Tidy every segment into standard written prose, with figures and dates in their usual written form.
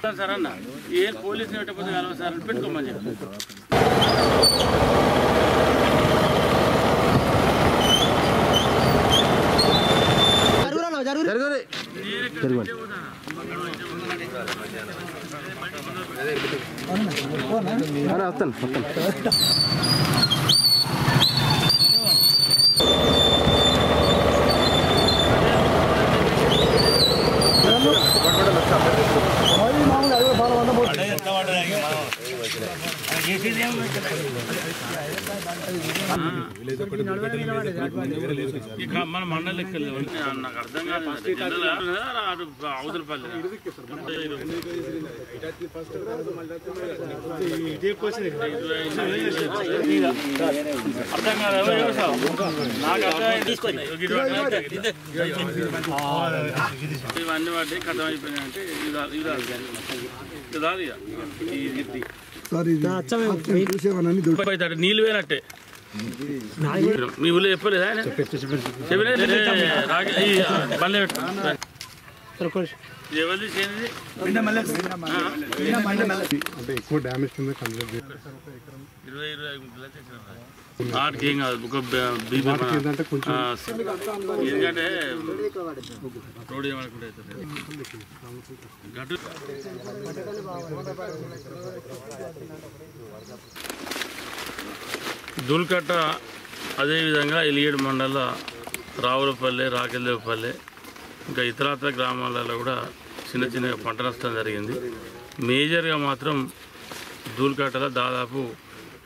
Sir అన్న ఏ పోలీసులు పెట్టకపోతే కలవ సార్ పెట్టుకోమని చెప్పి మన మండలి నాకు అర్థం కాదు అవతలపల్లి అర్థం కాదు నాకు ఇవన్నీ వాటి కథం అయిపోయినాయంటే నీళ్ళు పోయినట్టే మీ ఊళ్ళో చెప్పలేదా బండ్లు ఎవరిది చేయండి ఎక్కువ డ్యామేజ్ కింద 20-25 ఆడికి ఏం కాదు ఒక ఎందుకంటే రోడ్ ఏమనుకుంటే గట్టు దూల్కట్ట అదేవిధంగా ఎలియేడు మండల రావులపల్లె రాకెల్దేవపల్లె ఇంకా ఇతరత్ర గ్రామాలలో కూడా చిన్న చిన్న పంట నష్టం జరిగింది. మేజర్గా మాత్రం దూల్కట్టలో దాదాపు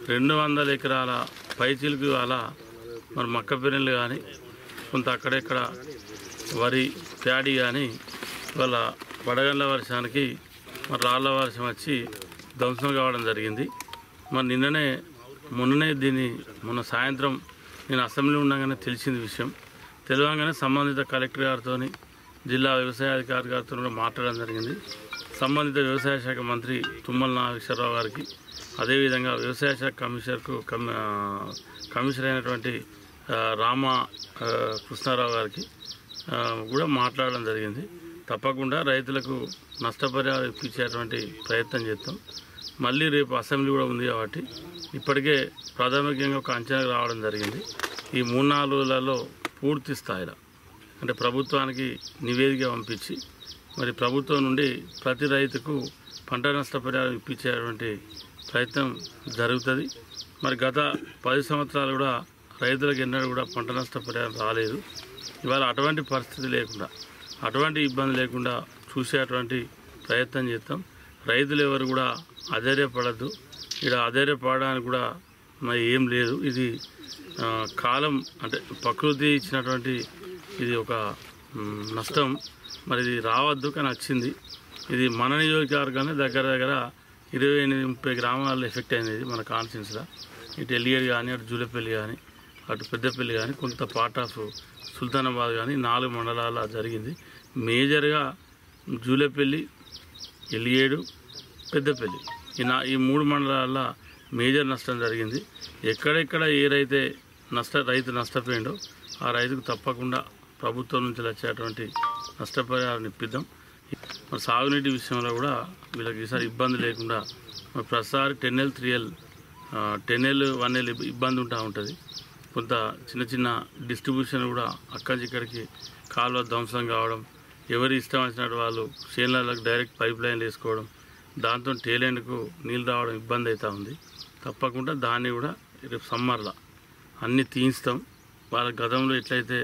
200 ఎకరాల పైచిలుకు అలా మరి మక్క పెరళ్ళు కానీ కొంత అక్కడెక్కడ వరి ప్యాడీ కానీ వాళ్ళ వడగండ్ల వర్షానికి మరి రాళ్ళ వర్షం వచ్చి ధ్వంసం కావడం జరిగింది. మరి మొన్ననే మొన్న సాయంత్రం నేను అసెంబ్లీ ఉండగానే తెలిసింది విషయం. తెలియగానే సంబంధిత కలెక్టర్ గారితో జిల్లా వ్యవసాయ అధికారి గారితో కూడా మాట్లాడడం జరిగింది. సంబంధిత వ్యవసాయ శాఖ మంత్రి తుమ్మల నాగేశ్వరరావు గారికి అదేవిధంగా వ్యవసాయ శాఖ కమిషనర్ అయినటువంటి కృష్ణారావు గారికి కూడా మాట్లాడడం జరిగింది. తప్పకుండా రైతులకు నష్టపరిహారం ఇప్పించేటువంటి ప్రయత్నం చేస్తాం. మళ్ళీ రేపు అసెంబ్లీ కూడా ఉంది కాబట్టి ఇప్పటికే ప్రాథమికంగా ఒక అంచనాకు రావడం జరిగింది. ఈ 3-4 రోజులలో పూర్తి స్థాయిలో అంటే ప్రభుత్వానికి నివేదిక పంపించి మరి ప్రభుత్వం నుండి ప్రతి రైతుకు పంట నష్టపరిహారం ఇప్పించేటువంటి ప్రయత్నం జరుగుతుంది. మరి గత 10 సంవత్సరాలు కూడా రైతులకు ఎన్నడూ కూడా పంట నష్టపరిహారం రాలేదు. ఇవాళ అటువంటి పరిస్థితి లేకుండా అటువంటి ఇబ్బంది లేకుండా చూసేటువంటి ప్రయత్నం చేస్తాం. రైతులు ఎవరు కూడా అధైర్యపడద్దు. ఇక్కడ అధైర్యపడడానికి కూడా మరి ఏం లేదు. ఇది కాలం అంటే ప్రకృతి ఇచ్చినటువంటి ఇది ఒక నష్టం. మరి ఇది రావద్దు కానీ వచ్చింది. ఇది మన నియోజకవర్గాన్ని దగ్గర 28-30 గ్రామాల్లో ఎఫెక్ట్ అయింది మన కాన్స్టిట్యున్సీలో. ఇటు ఎలియేడు కానీ అటు జూలపల్లి కానీ అటు పెద్దపల్లి కానీ కొంత పార్ట్ ఆఫ్ సుల్తానాబాద్ కానీ 4 మండలాల జరిగింది. మేజర్గా జూలపల్లి, ఎలియేడు, పెద్దపల్లి ఈ 3 మండలాల మేజర్ నష్టం జరిగింది. ఎక్కడెక్కడ ఏ రైతు నష్టపోయిండో ఆ రైతుకు తప్పకుండా ప్రభుత్వం నుంచి వచ్చేటువంటి నష్టపరిహారాన్ని ఇప్పిద్దాం. మరి సాగునీటి విషయంలో కూడా వీళ్ళకి ఈసారి ఇబ్బంది లేకుండా మరి ప్రతిసారి 10L 3L 10L 1L ఇబ్బంది ఉంటుంది. కొంత చిన్న డిస్ట్రిబ్యూషన్ కూడా అక్కడి ఇక్కడికి కాలువ ధ్వంసం కావడం, ఎవరి ఇష్టం వచ్చినట్టు వాళ్ళు చేనులకు డైరెక్ట్ పైప్ లైన్లు వేసుకోవడం, దాంతో టేలెండ్కు నీళ్ళు రావడం ఇబ్బంది అవుతూ ఉంది. తప్పకుండా దాన్ని కూడా రేపు సమ్మర్లో అన్నీ తీయిస్తాం. వాళ్ళ గతంలో ఎట్లయితే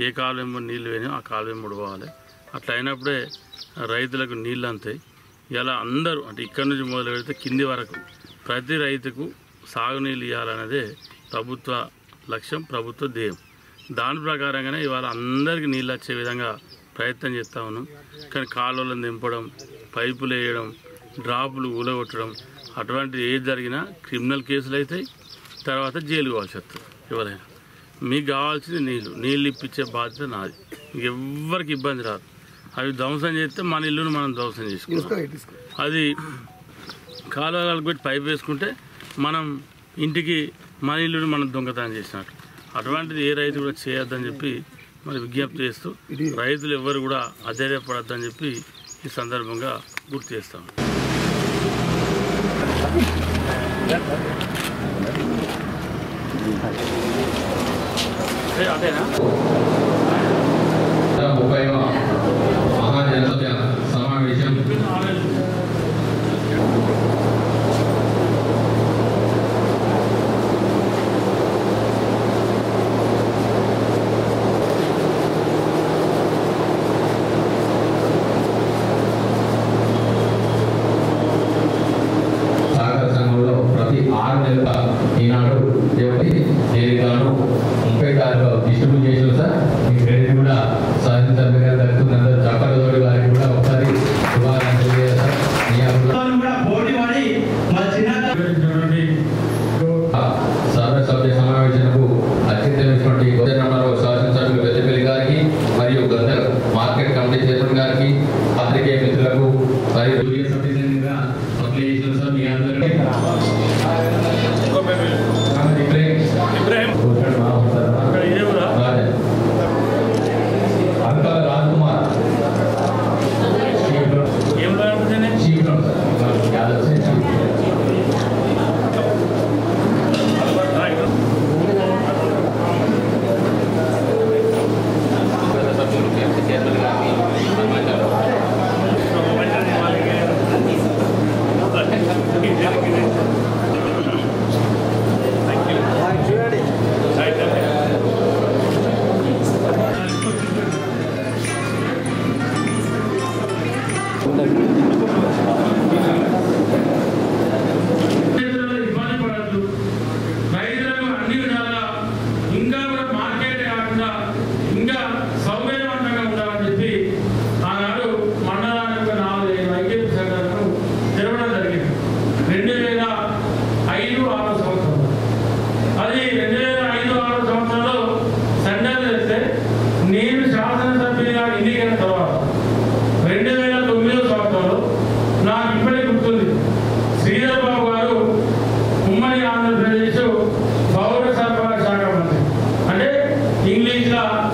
ఏ కాలువ నీళ్ళు వేయనో ఆ కాలువ ముడవాలి. అట్లా అయినప్పుడే రైతులకు నీళ్ళు అంతాయి. ఇలా అందరూ అంటే ఇక్కడి నుంచి మొదలు పెడితే కింది వరకు ప్రతి రైతుకు సాగునీళ్ళు ఇవ్వాలనేదే ప్రభుత్వ లక్ష్యం, ప్రభుత్వ ధ్యేయం. దాని ప్రకారంగానే ఇవాళ అందరికీ నీళ్ళు వచ్చే విధంగా ప్రయత్నం చేస్తూ ఉన్నాం. కానీ కాలువలను దింపడం, పైపులు వేయడం, డ్రాపులు ఊలగొట్టడం అటువంటిది ఏది జరిగినా క్రిమినల్ కేసులు అవుతాయి. తర్వాత జైలు కావాల్సి వస్తుంది. ఎవరైనా మీకు కావాల్సింది నీళ్ళు ఇప్పించే బాధ్యత నాది. మీకు ఎవ్వరికి ఇబ్బంది రాదు. అవి ధ్వంసం చేస్తే మన ఇల్లును మనం ధ్వంసం చేసుకుంటాం. అది కాలువలకు పెట్టి పైపు వేసుకుంటే మనం ఇంటికి మన ఇల్లును మనం దొంగతనం చేసినట్టు. అటువంటిది ఏ రైతు కూడా చేయొద్దని చెప్పి మరి విజ్ఞప్తి చేస్తూ రైతులు ఎవ్వరు కూడా అధైర్యపడొద్దని చెప్పి ఈ సందర్భంగా గుర్తు చేస్తాం. అదేనా 30వ మహాజనసభ సమావేశం సహకార సంఘంలో ప్రతి 6 నెలల ఈనాడు నేను గాను 36 డిస్ట్రిబ్యూట్ చేసాం సార్. మీ క్రెడిట్ కూడా సాధించిన సభ్యులు దక్కుతున్నారు. చప్పటి వారికి కూడా ఒకసారి శుభాకాంక్షలు చేయాలి సార్. సర్వసభ్య సమావేశానికి అత్యంతమైనటువంటి గోదావరి శాసనసభ్యులు పెద్దపల్లి గారికి మరియు గద్దర్ మార్కెట్ కమిటీ చైర్మన్ గారికి పాత్రికేయ మిత్రులకు మరియు uncle Raj Kumar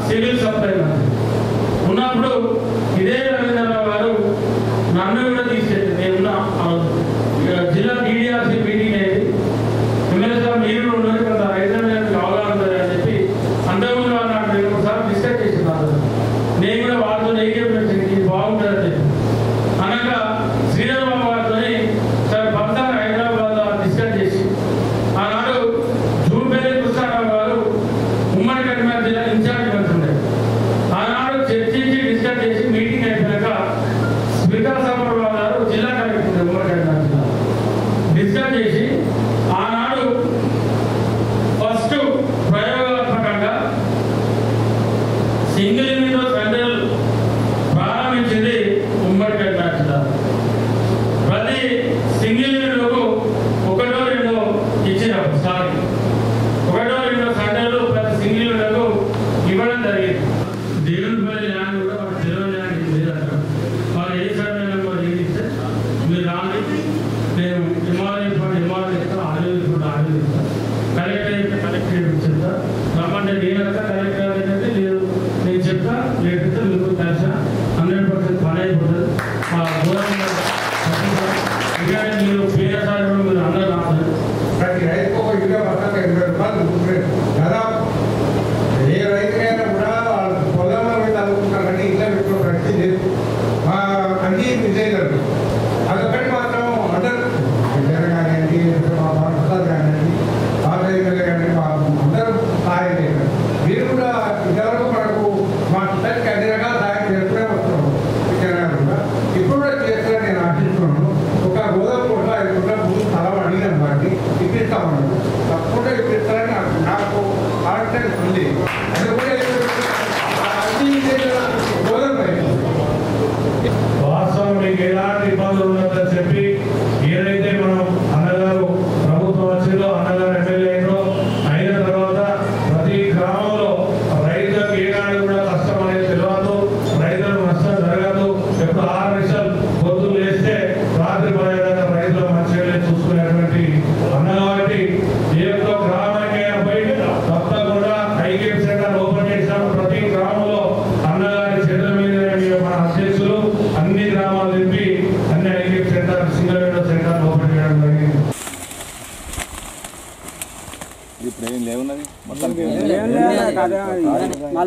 civil supply ఉన్నప్పుడు ఇదే రవీంద్రరావు గారు నన్ను కూడా తీసేది. నేనున్న జిల్లా టీడీఆర్సీ మీటింగ్ అయ్యేది. ఎమ్మెల్యే సార్ మీరు ఉన్నది కొంత రైతులకు అవగాహన అని చెప్పి అంతకుముందు వాళ్ళు నాకు 2-3 సార్లు డిస్కస్ చేసినారు. నేను కూడా వాళ్ళతో ఏకీభవించింది ఇది బాగుంటుందని చెప్పి అనగా శ్రీధరబాబు గారితో సార్ పక్కన హైదరాబాద్ డిస్కస్ చేసి ఆనాడు జూపేరి కృష్ణారావు గారు ఉమ్మడి కరీంనగర్ జిల్లా ఇన్ఛార్జ్ ఉంటుండే. ఆనాడు చర్చించి డిస్కస్ చేసి మీటింగ్ అయిపోయాక స్పీకర్ సభ్యులు గారు జిల్లా కలెక్టర్ ఉమ్మడి కరీంనగర్ జిల్లా డిస్కస్ చేసి ఆనాడు ఫస్ట్ ప్రయోగాత్మకంగా సింగిల్ విండో సెంటర్ ప్రారంభించింది ఉమ్మడి కరీంనగర్ జిల్లా. ప్రతి సింగిల్ విండోకు 1-2 ఇచ్చినాం సార్. 1-2 సెంటర్లు ప్రతి సింగిల్ విండోకు ఇవ్వడం జరిగింది. దేవునిపల్లి ల్యాండ్ కూడా వాడు తెలియని ల్యాండ్ లేదంట. వాళ్ళు ఏ సర్వే నెంబర్ ఇస్తే మీరు రాండి, నేను హిమాలయ ఇస్తాను, ఆడవి ఇస్తాను, కలెక్టర్ చెప్తా, రమ్మంటే నేను వస్తా, కలెక్టర్ ఏంటంటే లేదు నేను చెప్తా,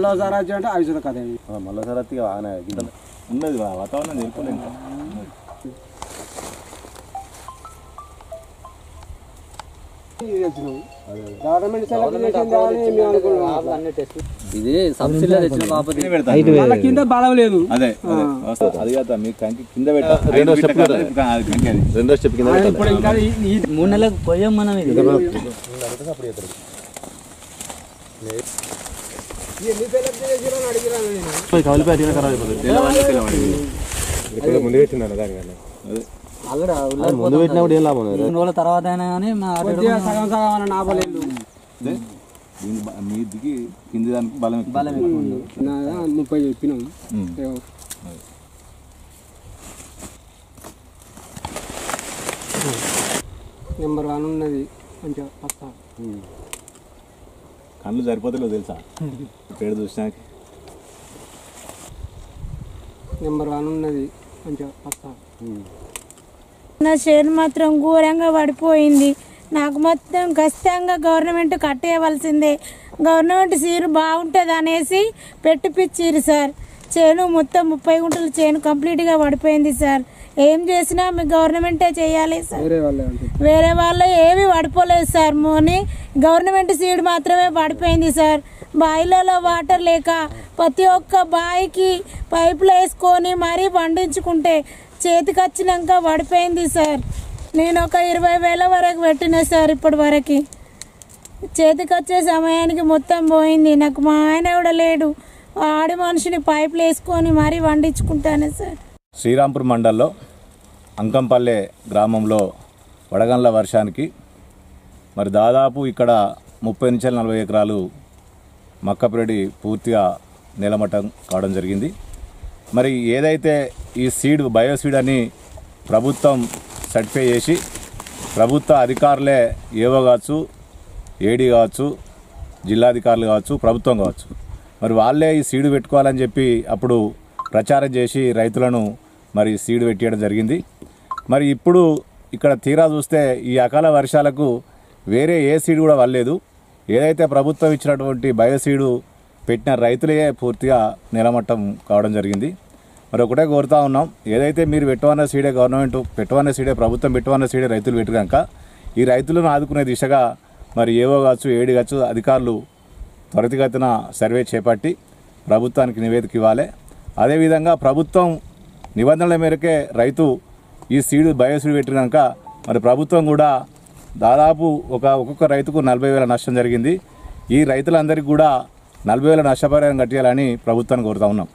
మళ్ళీసారి అంటే అవి కదే మళ్ళీసారి ఉన్నది వాతావరణం తెలుపులేదు ఇది సబ్సిడీ తెచ్చిన కాకపోతే కింద బలం లేదు. అదే అది కాదు మీకు కంకి కింద పెట్టాలి 2వ స్టెప్ కింద 3 నెలలకు పోయాం మనం. ఇది ముందు పెట్టిందన్న దానికన్నా ముందు పెట్టినప్పుడు ఏం లాభం 2 రోజుల తర్వాత అయినా కానీ మా సగం సగం నాపలేదు. మీ దిగి కింది దానికి బలం బలం ఎక్కువ ఉంది. 30 చెప్పినాం. నెంబర్ 1 ఉన్నది కొంచెం వస్తా. కళ్ళు సరిపోతలేవు తెలుసా పేరు చూసినాక. నెంబర్ 1 ఉన్నది కొంచెం వస్తా. నా షేర్ మాత్రం ఘోరంగా పడిపోయింది. నాకు మొత్తం ఖచ్చితంగా గవర్నమెంట్ కట్టేయవలసిందే. గవర్నమెంట్ సీరు బాగుంటుంది అనేసి పెట్టిపిచ్చిరు సార్. చేను మొత్తం 30 గుంటల చేను కంప్లీట్గా పడిపోయింది సార్. ఏం చేసినా మీ గవర్నమెంటే చేయాలి సార్. వేరే వాళ్ళు ఏమీ పడిపోలేదు సార్. మోని గవర్నమెంట్ సీడ్ మాత్రమే పడిపోయింది సార్. బాయిలలో వాటర్ లేక ప్రతి ఒక్క బాయికి పైపులు వేసుకొని మరీ పండించుకుంటే చేతికి వచ్చినాక పడిపోయింది సార్. నేను ఒక 20,000 వరకు పెట్టినా సార్. ఇప్పటి వరకు చేతికి వచ్చే సమయానికి మొత్తం పోయింది. నాకు మా ఆయన కూడా లేడు. ఆడి మనిషిని పైపులు వేసుకొని మరీ వండించుకుంటాను సార్. శ్రీరాంపూర్ మండల్లో అంకంపల్లె గ్రామంలో వడగండ్ల వర్షానికి మరి దాదాపు ఇక్కడ 30 నుంచి 40 ఎకరాలు మక్కపిరెడ్డి పూర్తిగా నేలమట్టం కావడం జరిగింది. మరి ఏదైతే ఈ సీడ్ బయోసీడ్ అని ప్రభుత్వం సర్టిఫై చేసి ప్రభుత్వ అధికారులే ఏవో కావచ్చు, ఏడీ కావచ్చు, జిల్లాధికారులు కావచ్చు, ప్రభుత్వం కావచ్చు, మరి వాళ్ళే ఈ సీడు పెట్టుకోవాలని చెప్పి అప్పుడు ప్రచారం చేసి రైతులను మరి సీడు పెట్టేయడం జరిగింది. మరి ఇప్పుడు ఇక్కడ తీరా చూస్తే ఈ అకాల వర్షాలకు వేరే ఏ సీడు కూడా వల్లేదు. ఏదైతే ప్రభుత్వం ఇచ్చినటువంటి బయోసీడు పెట్టిన రైతులే పూర్తిగా నిలమట్టం కావడం జరిగింది. మరి ఒకటే కోరుతా ఉన్నాం, ఏదైతే మీరు పెట్టవన్న సీడే గవర్నమెంట్ పెట్టవన్న సీడే ప్రభుత్వం పెట్టవన్న సీడే రైతులు పెట్టినాక ఈ రైతులను ఆదుకునే దిశగా మరి ఏవో కావచ్చు, ఏడీ కావచ్చు అధికారులు త్వరితగతిన సర్వే చేపట్టి ప్రభుత్వానికి నివేదిక ఇవ్వాలి. అదేవిధంగా ప్రభుత్వం నిబంధనల మేరకే రైతు ఈ సీడు బయోసీడ్ పెట్టినాక మరి ప్రభుత్వం కూడా దాదాపు ఒక్కొక్క రైతుకు 40,000 నష్టం జరిగింది. ఈ రైతులందరికీ కూడా 40,000 నష్టపరిహారం కట్టాలని ప్రభుత్వాన్ని కోరుతా ఉన్నాం.